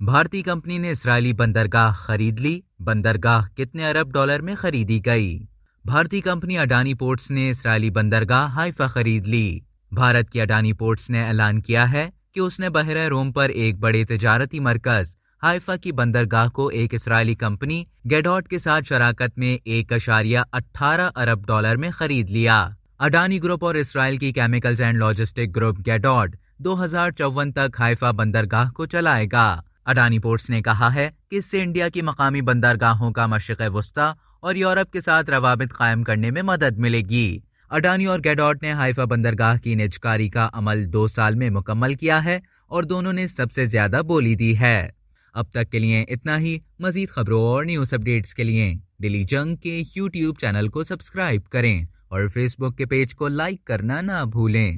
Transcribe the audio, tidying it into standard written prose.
بھارتی کمپنی نے اسرائیلی بندرگاہ خرید لی، بندرگاہ کتنے ارب ڈالر میں خریدی گئی؟ بھارتی کمپنی اڈانی پورٹس نے اسرائیلی بندرگاہ ہائفا خرید لی۔ بھارت کی اڈانی پورٹس نے اعلان کیا ہے کہ اس نے بحیرہ روم پر ایک بڑے تجارتی مرکز ہائفا کی بندرگاہ کو ایک اسرائیلی کمپنی گیڈاٹ کے ساتھ شراکت میں 1.18 ارب ڈالر میں خرید لیا۔ اڈانی گروپ اور اسرائیل کی کیمیکلز اینڈ لاجسٹک گروپ گیڈاٹ 2054 تک ہائفا بندرگاہ کو چلائے گا۔ اڈانی پورٹس نے کہا ہے کہ اس سے انڈیا کی مقامی بندرگاہوں کا مشرق وسطی اور یورپ کے ساتھ روابط قائم کرنے میں مدد ملے گی۔ اڈانی اور گیڈاٹ نے ہائفا بندرگاہ کی نجکاری کا عمل 2 سال میں مکمل کیا ہے اور دونوں نے سب سے زیادہ بولی دی ہے۔ اب تک کے لیے اتنا ہی۔ مزید خبروں اور نیوز اپڈیٹس کے لیے دلی جنگ کے YouTube چینل کو سبسکرائب کریں اور فیس بک کے پیج کو لائک کرنا نہ بھولیں۔